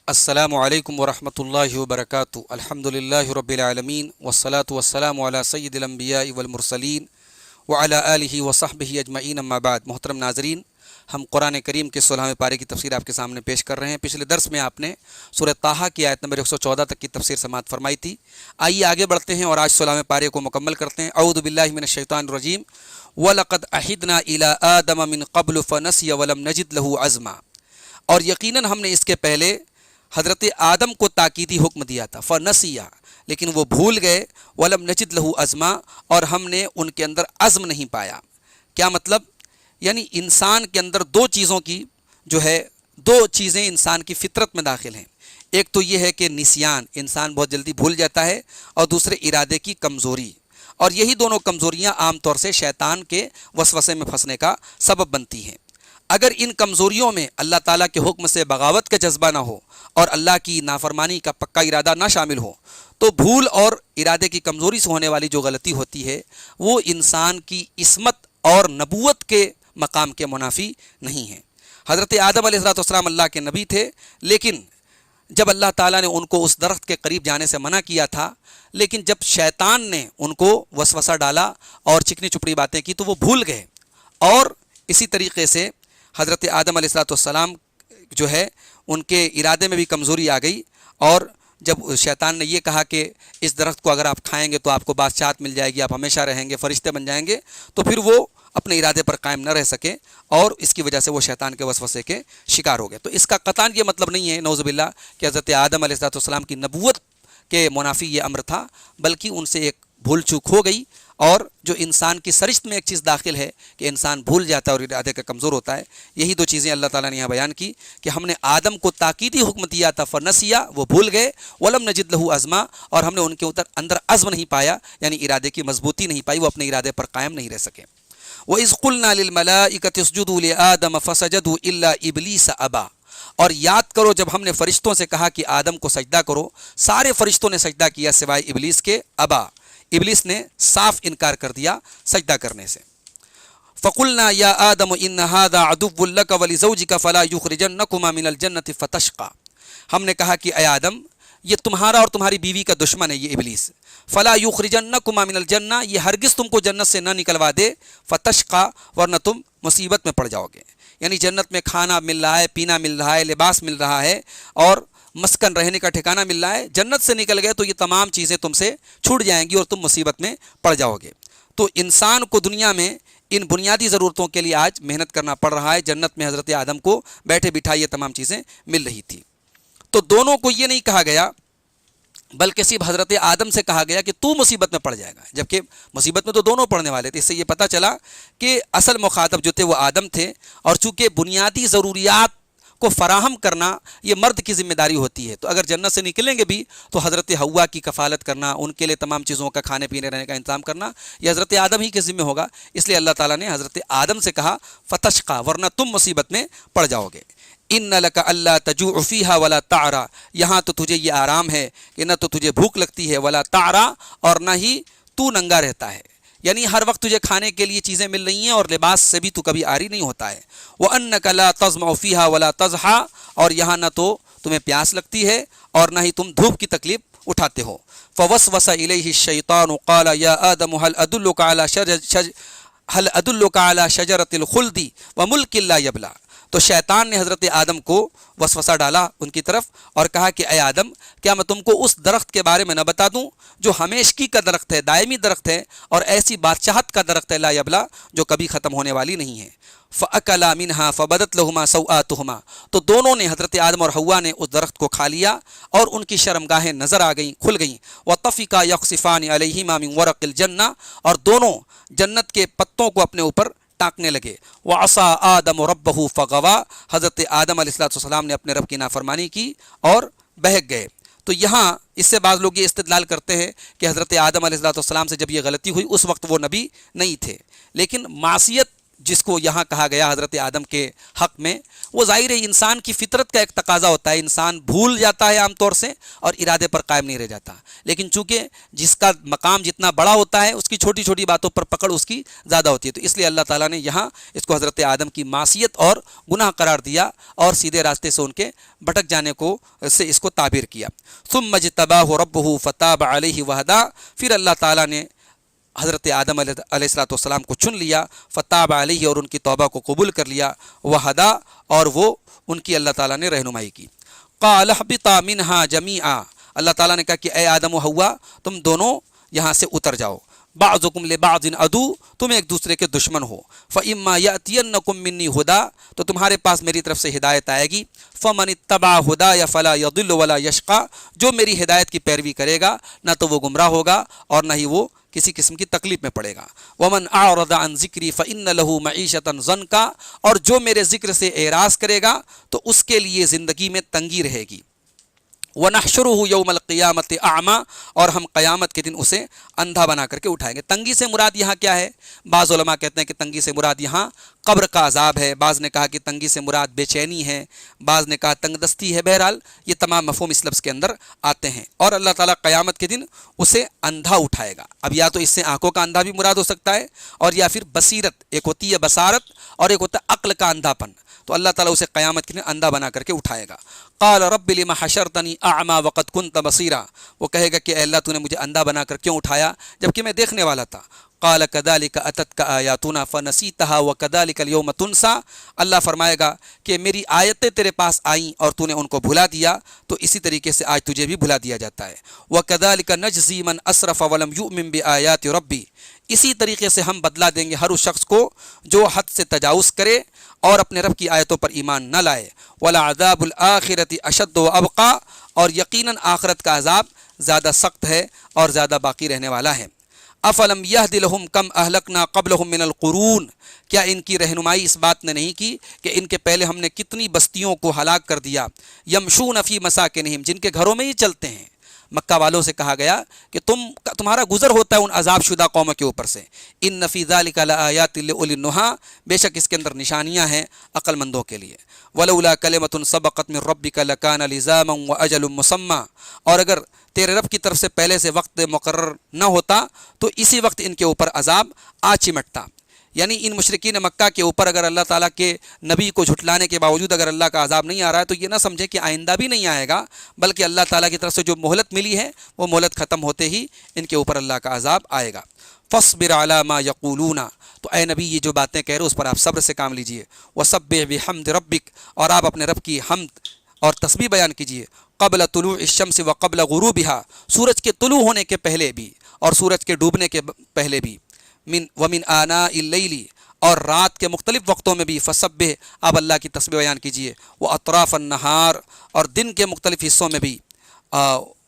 السلام علیکم ورحمۃ اللہ وبرکاتہ۔ الحمدللہ رب العالمین والصلاة والسلام علی سید الانبیاء والمرسلین وعلی آلہ وصحبہ اجمعین، اما بعد۔ محترم ناظرین، ہم قرآن کریم کے 16ویں پارے کی تفسیر آپ کے سامنے پیش کر رہے ہیں۔ پچھلے درس میں آپ نے سورہ طٰہٰ کی آیت نمبر 114 تک کی تفسیر سماعت فرمائی تھی۔ آئیے آگے بڑھتے ہیں اور آج 16ویں پارے کو مکمل کرتے ہیں۔ اعوذ باللہ من الشیطان الرجیم، وَلَقَدْ عَهِدْنَا إِلَىٰ آدَمَ مِن قَبْلُ فَنَسِيَ وَلَمْ نَجِدْ لَهُ عَزْمًا، اور یقیناً ہم نے اس کے پہلے حضرت آدم کو تاکیدی حکم دیا تھا، فنسیہ، لیکن وہ بھول گئے، ولم نجد لہ عزما، اور ہم نے ان کے اندر عزم نہیں پایا۔ کیا مطلب؟ یعنی انسان کے اندر دو چیزیں انسان کی فطرت میں داخل ہیں۔ ایک تو یہ ہے کہ نسیان، انسان بہت جلدی بھول جاتا ہے، اور دوسرے ارادے کی کمزوری، اور یہی دونوں کمزوریاں عام طور سے شیطان کے وسوسے میں پھنسنے کا سبب بنتی ہیں۔ اگر ان کمزوریوں میں اللہ تعالیٰ کے حکم سے بغاوت کا جذبہ نہ ہو اور اللہ کی نافرمانی کا پکا ارادہ نہ شامل ہو، تو بھول اور ارادے کی کمزوری سے ہونے والی جو غلطی ہوتی ہے وہ انسان کی عصمت اور نبوت کے مقام کے منافی نہیں ہے۔ حضرت آدم علیہ السلام اللہ کے نبی تھے، لیکن جب اللہ تعالیٰ نے ان کو اس درخت کے قریب جانے سے منع کیا تھا، لیکن جب شیطان نے ان کو وسوسہ ڈالا اور چکنی چپڑی باتیں کی تو وہ بھول گئے، اور اسی طریقے سے حضرت آدم علیہ السلام جو ہے ان کے ارادے میں بھی کمزوری آ گئی، اور جب شیطان نے یہ کہا کہ اس درخت کو اگر آپ کھائیں گے تو آپ کو بادشاہت مل جائے گی، آپ ہمیشہ رہیں گے، فرشتے بن جائیں گے، تو پھر وہ اپنے ارادے پر قائم نہ رہ سکے، اور اس کی وجہ سے وہ شیطان کے وسوسے کے شکار ہو گئے۔ تو اس کا قطعاً یہ مطلب نہیں ہے نعوذ باللہ کہ حضرت آدم علیہ السلام کی نبوت کے منافی یہ امر تھا، بلکہ ان سے ایک بھول چوک ہو گئی، اور جو انسان کی سرشت میں ایک چیز داخل ہے کہ انسان بھول جاتا ہے اور ارادے کا کمزور ہوتا ہے، یہی دو چیزیں اللہ تعالیٰ نے یہاں بیان کی کہ ہم نے آدم کو تاکیدی حکم دیا تھا، فنسیہ، وہ بھول گئے، ولم نجد لہ عزما، اور ہم نے ان کے اندر عزم نہیں پایا، یعنی ارادے کی مضبوطی نہیں پائی، وہ اپنے ارادے پر قائم نہیں رہ سکے۔ وَإِذْ قُلْنَا لِلْمَلَائِكَةِ اسْجُدُوا لِآدَمَ فَسَجَدُوا إِلَّا إِبْلِيسَ أَبَىٰ، اور یاد کرو جب ہم نے فرشتوں سے کہا کہ آدم کو سجدہ کرو، سارے فرشتوں نے سجدہ کیا سوائے ابلیس کے، ابا، ابلیس نے صاف انکار کر دیا سجدہ کرنے سے۔ فَقُلْنَا يَا آدَمُ إِنَّ هَذَا عَدُوٌّ لَكَ وَلِزَوْجِكَ فَلَا يُخْرِجَنَّكُمَا مِنَ الْجَنَّةِ فَتَشْقَىٰ، ہم نے کہا کہ اے آدم، یہ تمہارا اور تمہاری بیوی کا دشمن ہے یہ ابلیس، فَلَا يُخْرِجَنَّكُمَا مِنَ الْجَنَّةِ، یہ ہرگز تم کو جنت سے نہ نکلوا دے، فَتَشْقَىٰ، ورنہ تم مصیبت میں پڑ جاؤ گے۔ یعنی جنت میں کھانا مل رہا ہے، پینا مل رہا ہے، لباس مل رہا ہے، اور مسکن رہنے کا ٹھکانہ مل رہا ہے، جنت سے نکل گئے تو یہ تمام چیزیں تم سے چھوٹ جائیں گی اور تم مصیبت میں پڑ جاؤ گے۔ تو انسان کو دنیا میں ان بنیادی ضرورتوں کے لیے آج محنت کرنا پڑ رہا ہے۔ جنت میں حضرت آدم کو بیٹھے بٹھائے یہ تمام چیزیں مل رہی تھی، تو دونوں کو یہ نہیں کہا گیا، بلکہ صرف حضرت آدم سے کہا گیا کہ تو مصیبت میں پڑ جائے گا، جبکہ مصیبت میں تو دونوں پڑنے والے تھے۔ اس سے یہ پتہ چلا کہ اصل مخاطب جو تھے وہ آدم تھے، اور چونکہ بنیادی ضروریات کو فراہم کرنا یہ مرد کی ذمہ داری ہوتی ہے، تو اگر جنت سے نکلیں گے بھی تو حضرت حوا کی کفالت کرنا، ان کے لیے تمام چیزوں کا کھانے پینے رہنے کا انتظام کرنا یہ حضرت آدم ہی کے ذمہ ہوگا۔ اس لیے اللہ تعالیٰ نے حضرت آدم سے کہا فتشقا، ورنہ تم مصیبت میں پڑ جاؤ گے۔ ان لک الا تجوع فیہا ولا تعرا، یہاں تو تجھے یہ آرام ہے کہ نہ تو تجھے بھوک لگتی ہے، ولا تعرا، اور نہ ہی تو ننگا رہتا ہے، یعنی ہر وقت تجھے کھانے کے لیے چیزیں مل رہی ہیں اور لباس سے بھی تو کبھی عاری نہیں ہوتا ہے۔ وَأَنَّكَ لَا تَظْمَأُ فِيهَا وَلَا تَضْحَىٰ، اور یہاں نہ تو تمہیں پیاس لگتی ہے اور نہ ہی تم دھوپ کی تکلیف اٹھاتے ہو۔ فَوَسْوَسَ إِلَيْهِ الشَّيْطَانُ قَالَ يَا آدَمُ هَلْ أَدُلُّكَ عَلَىٰ شَجَرَةِ الْخُلْدِ وَمُلْكٍ لَا يَبْلَىٰ، تو شیطان نے حضرت آدم کو وسوسہ ڈالا ان کی طرف اور کہا کہ اے آدم، کیا میں تم کو اس درخت کے بارے میں نہ بتا دوں جو ہمیشگی کا درخت ہے، دائمی درخت ہے، اور ایسی بادشاہت کا درخت ہے لا یبلا، جو کبھی ختم ہونے والی نہیں ہے۔ فَأَكَلَا مِنْهَا فَبَدَتْ لَهُمَا سَوْآتُهُمَا، تو دونوں نے، حضرت آدم اور حوا نے، اس درخت کو کھا لیا اور ان کی شرمگاہیں نظر آ گئیں، کھل گئیں۔ وَطَفِقَا يَخْصِفَانِ عَلَيْهِمَا مِنْ وَرَقِ الْجَنَّةِ، اور دونوں جنت کے پتوں کو اپنے اوپر ٹانکنے لگے۔ وَعَصَىٰ آدَمُ رَبَّهُ فَغَوَىٰ، حضرت آدم علیہ السلام نے اپنے رب کی نافرمانی کی اور بہک گئے۔ تو یہاں اس سے بعض لوگ یہ استدلال کرتے ہیں کہ حضرت آدم علیہ السلام سے جب یہ غلطی ہوئی اس وقت وہ نبی نہیں تھے، لیکن معصیت جس کو یہاں کہا گیا حضرت آدم کے حق میں، وہ ظاہر ہے انسان کی فطرت کا ایک تقاضا ہوتا ہے، انسان بھول جاتا ہے عام طور سے اور ارادے پر قائم نہیں رہ جاتا، لیکن چونکہ جس کا مقام جتنا بڑا ہوتا ہے اس کی چھوٹی چھوٹی باتوں پر پکڑ اس کی زیادہ ہوتی ہے، تو اس لیے اللہ تعالیٰ نے یہاں اس کو حضرت آدم کی معصیت اور گناہ قرار دیا اور سیدھے راستے سے ان کے بھٹک جانے کو سے اس کو تعبیر کیا۔ ثم اجتباہ ربہ فتاب علیہ وہدا، پھر اللہ تعالیٰ نے حضرت آدم علیہ السلام کو چن لیا، فتاب علیہ اور ان کی توبہ کو قبول کر لیا، وہدا اور وہ ان کی اللہ تعالیٰ نے رہنمائی کی۔ قال اہبطا منہا جمیعا، اللہ تعالیٰ نے کہا کہ اے آدم و حوا تم دونوں یہاں سے اتر جاؤ، بعضکم لبعض عدو، تم ایک دوسرے کے دشمن ہو، فإما یأتینکم منی ہدا، تو تمہارے پاس میری طرف سے ہدایت آئے گی، فمن اتبع ہدای فلا یضل ولا یشقی، جو میری ہدایت کی پیروی کرے گا نہ تو وہ گمراہ ہوگا اور نہ ہی وہ کسی قسم کی تکلیف میں پڑے گا، ومن اعرض عن ذکری فإن له معیشۃ ضنکا، اور جو میرے ذکر سے اعراض کرے گا تو اس کے لیے زندگی میں تنگی رہے گی، وَنَحْشُرُهُ يَوْمَ الْقِيَامَةِ أَعْمَى، اور ہم قیامت کے دن اسے اندھا بنا کر کے اٹھائیں گے۔ تنگی سے مراد یہاں کیا ہے؟ بعض علماء کہتے ہیں کہ تنگی سے مراد یہاں قبر کا عذاب ہے، بعض نے کہا کہ تنگی سے مراد بے چینی ہے، بعض نے کہا تنگ دستی ہے، بہرحال یہ تمام مفہوم اس لفظ کے اندر آتے ہیں، اور اللہ تعالیٰ قیامت کے دن اسے اندھا اٹھائے گا۔ اب یا تو اس سے آنکھوں کا اندھا بھی مراد ہو سکتا ہے، اور یا پھر بصیرت، ایک ہوتی ہے بصارت اور ایک ہوتا ہے عقل کا اندھا پن، تو اللہ تعالیٰ اسے قیامت کے دن اندھا بنا کر کے اٹھائے گا۔ قال رب لما حشرتنی اعمی وقد كنت بصیرا، وہ کہے گا کہ اے اللہ تو نے مجھے اندھا بنا کر کیوں اٹھایا جبکہ میں دیکھنے والا تھا۔ قال كذلك اتتك آیاتنا فنسیتها وكذلك اليوم تنسى، اللہ فرمائے گا کہ میری آیتیں تیرے پاس آئیں اور تو نے ان کو بھلا دیا، تو اسی طریقے سے آج تجھے بھی بھلا دیا جاتا ہے۔ وكذلك نجزي من اسرف ولم يؤمن بآیات ربی، اسی طریقے سے ہم بدلا دیں گے ہر اس شخص کو جو حد سے تجاوز کرے اور اپنے رب کی آیتوں پر ایمان نہ لائے۔ وَلَعَذَابُ الْآخِرَةِ أَشَدُّ وَأَبْقَىٰ، اور یقیناً آخرت کا عذاب زیادہ سخت ہے اور زیادہ باقی رہنے والا ہے۔ أَفَلَمْ يَهْدِ لَهُمْ كَمْ أَهْلَكْنَا قَبْلَهُمْ مِنَ الْقُرُونِ، کیا ان کی رہنمائی اس بات نے نہیں کی کہ ان کے پہلے ہم نے کتنی بستیوں کو ہلاک کر دیا، يَمْشُونَ فِي مَسَاكِنِهِمْ، جن کے گھروں میں ہی چلتے ہیں۔ مکہ والوں سے کہا گیا کہ تمہارا گزر ہوتا ہے ان عذاب شدہ قوموں کے اوپر سے، ان فی ذلک لآیات لأولی النہی، بے شک اس کے اندر نشانیاں ہیں عقل مندوں کے لیے۔ ولولا کلمۃ سبقت من ربک لکان لزاما واجل مسمى، اور اگر تیرے رب کی طرف سے پہلے سے وقت مقرر نہ ہوتا تو اسی وقت ان کے اوپر عذاب آ چمٹتا۔ یعنی ان مشرکین مکہ کے اوپر اگر اللہ تعالیٰ کے نبی کو جھٹلانے کے باوجود اگر اللہ کا عذاب نہیں آ رہا ہے تو یہ نہ سمجھے کہ آئندہ بھی نہیں آئے گا، بلکہ اللہ تعالیٰ کی طرف سے جو مہلت ملی ہے وہ مہلت ختم ہوتے ہی ان کے اوپر اللہ کا عذاب آئے گا۔ فاصبر علی ما یقولون، تو اے نبی یہ جو باتیں کہہ رہے ہو اس پر آپ صبر سے کام لیجئے۔ وسبح بحمد ربک، اور آپ اپنے رب کی حمد اور تسبیح بیان کیجئے۔ قبل طلوع الشمس وقبل غروبها، سورج کے طلوع ہونے کے پہلے بھی اور سورج کے ڈوبنے کے پہلے بھی۔ ومن آناء اللیل، اور رات کے مختلف وقتوں میں بھی فسبح، آپ اللہ کی تسبیح بیان کیجئے۔ واطراف النہار، اور دن کے مختلف حصوں میں بھی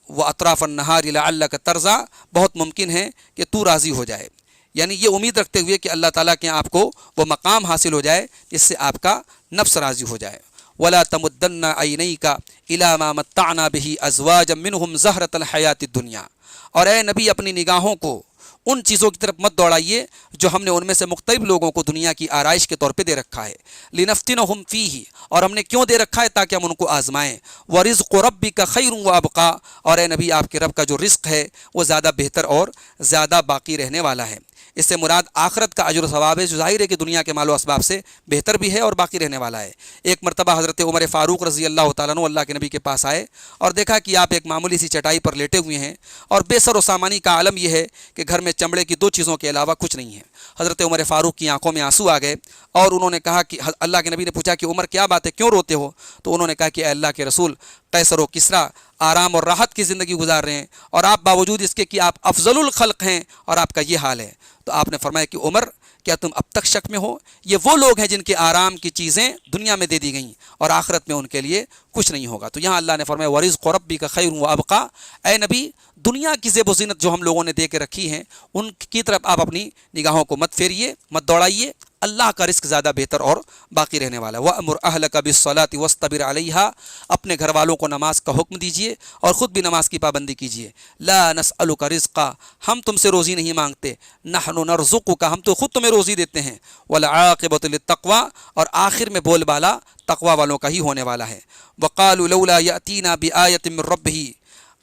واطراف النہار لعلک ترضی، بہت ممکن ہے کہ تو راضی ہو جائے، یعنی یہ امید رکھتے ہوئے کہ اللہ تعالیٰ کے آپ کو وہ مقام حاصل ہو جائے جس سے آپ کا نفس راضی ہو جائے۔ ولا تمدن عینیک الی ما متعنا به ازواجا منهم زہرۃ الحیات الدنیا، اور اے نبی اپنی نگاہوں کو ان چیزوں کی طرف مت دوڑائیے جو ہم نے ان میں سے مختلف لوگوں کو دنیا کی آرائش کے طور پہ دے رکھا ہے۔ لنفتنہم فیہ، اور ہم نے کیوں دے رکھا ہے؟ تاکہ ہم ان کو آزمائیں۔ ورزق ربک خیر وابقیٰ، اور اے نبی آپ کے رب کا جو رزق ہے وہ زیادہ بہتر اور زیادہ باقی رہنے والا ہے۔ اس سے مراد آخرت کا اجر و ثواب ہے، جو ظاہر ہے کہ دنیا کے مال و اسباب سے بہتر بھی ہے اور باقی رہنے والا ہے۔ ایک مرتبہ حضرت عمر فاروق رضی اللہ تعالیٰ عنہ اللہ کے نبی کے پاس آئے اور دیکھا کہ آپ ایک معمولی سی چٹائی پر لیٹے ہوئے ہیں اور بے سر و سامانی کا عالم یہ ہے کہ گھر میں چمڑے کی 2 چیزوں کے علاوہ کچھ نہیں ہے۔ حضرت عمر فاروق کی آنکھوں میں آنسو آ گئے اور انہوں نے کہا کہ اللہ کے نبی نے پوچھا کہ عمر کیا بات ہے، کیوں روتے ہو؟ تو انہوں نے کہا کہ اے اللہ کے رسول، قیصر و کسریٰ آرام اور راحت کی زندگی گزار رہے ہیں اور آپ باوجود اس کے کہ آپ افضل الخلق ہیں اور آپ کا یہ حال ہے۔ تو آپ نے فرمایا کہ عمر، کیا تم اب تک شک میں ہو؟ یہ وہ لوگ ہیں جن کے آرام کی چیزیں دنیا میں دے دی گئیں اور آخرت میں ان کے لیے کچھ نہیں ہوگا۔ تو یہاں اللہ نے فرمایا ورزق ربک خیر وابقیٰ، اے نبی دنیا کی زیب و زینت جو ہم لوگوں نے دے کے رکھی ہیں ان کی طرف آپ اپنی نگاہوں کو مت پھیریے، مت دوڑائیے، اللہ کا رزق زیادہ بہتر اور باقی رہنے والا ہے۔ وَأْمُرْ أَهْلَكَ بِالصَّلَاةِ وَاصْطَبِرْ عَلَيْهَا، اپنے گھر والوں کو نماز کا حکم دیجئے اور خود بھی نماز کی پابندی کیجئے۔ لَا نَسْأَلُكَ رِزْقًا، ہم تم سے روزی نہیں مانگتے، نَحْنُ نَرْزُقُكَ، ہم تو خود تمہیں روزی دیتے ہیں۔ وَالْعَاقِبَةُ لِلتَّقْوَىٰ، اور آخر میں بول بالا تقوی والوں کا ہی ہونے والا ہے۔ وَقَالُوا لَوْلَا يَأْتِينَا بِآيَةٍ مِّن رَّبِّهِ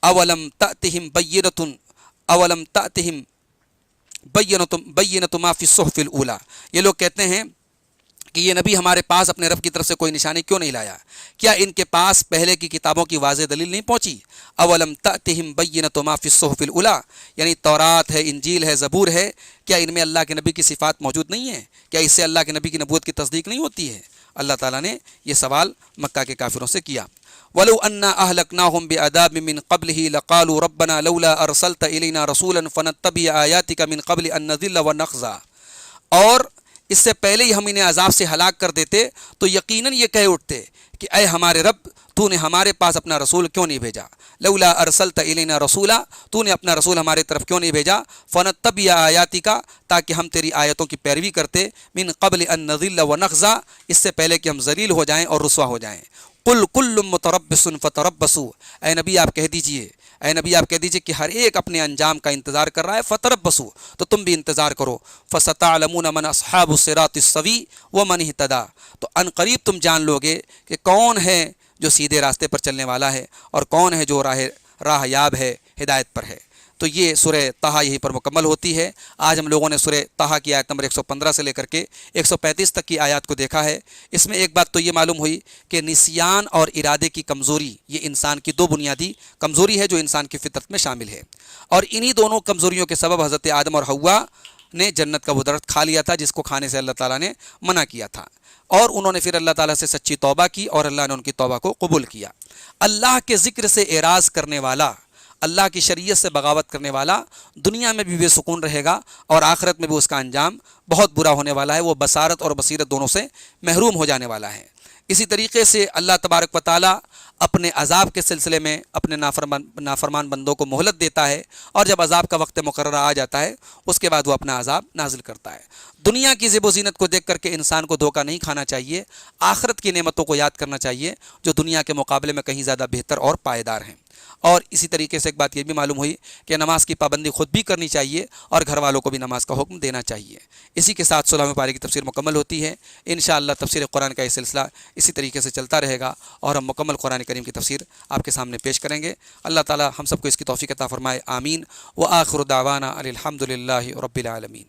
أَوَلَمْ تَأْتِهِمْ بَيِّنَةٌ مَّا فِي الصُّحُفِ الْأُولَىٰ، یہ لوگ کہتے ہیں کہ یہ نبی ہمارے پاس اپنے رب کی طرف سے کوئی نشانی کیوں نہیں لایا؟ کیا ان کے پاس پہلے کی کتابوں کی واضح دلیل نہیں پہنچی؟ اولم تأتہم بینۃ ما فی الصحف الاولیٰ، یعنی تورات ہے، انجیل ہے، زبور ہے، کیا ان میں اللہ کے نبی کی صفات موجود نہیں ہیں؟ کیا اس سے اللہ کے نبی کی نبوت کی تصدیق نہیں ہوتی ہے؟ اللہ تعالیٰ نے یہ سوال مکہ کے کافروں سے کیا۔ وَلَوْ أَنَّا أَهْلَكْنَاهُمْ بِعَذَابٍ مِّن قَبْلِهِ لَقَالُوا رَبَّنَا لَوْلَا أَرْسَلْتَ إِلَيْنَا رَسُولًا فَنَتَّبِعَ آيَاتِكَ مِن قَبْلِ أَن نَّذِلَّ وَنَخْزَىٰ، اور اس سے پہلے ہی ہم انہیں عذاب سے ہلاک کر دیتے تو یقیناً یہ کہہ اٹھتے کہ اے ہمارے رب، تو نے ہمارے پاس اپنا رسول کیوں نہیں بھیجا؟ لولا ارسلت الینا رسولا، تو نے اپنا رسول ہمارے طرف کیوں نہیں بھیجا؟ فنتبع آیاتک، تاکہ ہم تیری آیتوں کی پیروی کرتے، من قبل ان نذل ونخزى، اس سے پہلے کہ ہم ذلیل ہو جائیں اور رسوا ہو جائیں۔ قل کل متربص فتربصوا، اے نبی آپ کہہ دیجئے کہ ہر ایک اپنے انجام کا انتظار کر رہا ہے، فتربصوا، تو تم بھی انتظار کرو۔ فستعلمون من اصحاب الصراط السوی ومن اهتدى، تو ان قریب تم جان لو گے کہ کون ہے جو سیدھے راستے پر چلنے والا ہے اور کون ہے جو راہ یاب ہے، ہدایت پر ہے۔ تو یہ سورہ طٰہٰ یہیں پر مکمل ہوتی ہے۔ آج ہم لوگوں نے سورہ طٰہٰ کی آیت نمبر 115 سے لے کر کے 135 تک کی آیات کو دیکھا ہے۔ اس میں ایک بات تو یہ معلوم ہوئی کہ نسیان اور ارادے کی کمزوری، یہ انسان کی دو بنیادی کمزوری ہے جو انسان کی فطرت میں شامل ہے، اور انہی دونوں کمزوریوں کے سبب حضرت آدم اور حوا نے جنت کا وہ درخت کھا لیا تھا جس کو کھانے سے اللہ تعالیٰ نے منع کیا تھا، اور انہوں نے پھر اللہ تعالیٰ سے سچی توبہ کی اور اللہ نے ان کی توبہ کو قبول کیا۔ اللہ کے ذکر سے اعراض کرنے والا، اللہ کی شریعت سے بغاوت کرنے والا دنیا میں بھی بے سکون رہے گا اور آخرت میں بھی اس کا انجام بہت برا ہونے والا ہے، وہ بصارت اور بصیرت دونوں سے محروم ہو جانے والا ہے۔ اسی طریقے سے اللہ تبارک و تعالیٰ اپنے عذاب کے سلسلے میں اپنے نافرمان بندوں کو مہلت دیتا ہے، اور جب عذاب کا وقت مقررہ آ جاتا ہے اس کے بعد وہ اپنا عذاب نازل کرتا ہے۔ دنیا کی زیب و زینت کو دیکھ کر کے انسان کو دھوکہ نہیں کھانا چاہیے، آخرت کی نعمتوں کو یاد کرنا چاہیے جو دنیا کے مقابلے میں کہیں زیادہ بہتر اور پائیدار ہیں۔ اور اسی طریقے سے ایک بات یہ بھی معلوم ہوئی کہ نماز کی پابندی خود بھی کرنی چاہیے اور گھر والوں کو بھی نماز کا حکم دینا چاہیے۔ اسی کے ساتھ 16ویں پارے کی تفسیر مکمل ہوتی ہے۔ انشاءاللہ تفسیر قرآن کا یہ سلسلہ اسی طریقے سے چلتا رہے گا اور ہم مکمل قرآن کریم کی تفسیر آپ کے سامنے پیش کریں گے۔ اللہ تعالی ہم سب کو اس کی توفیق عطا فرمائے، آمین۔ وآخر دعوانا الحمد للہ رب العالمین۔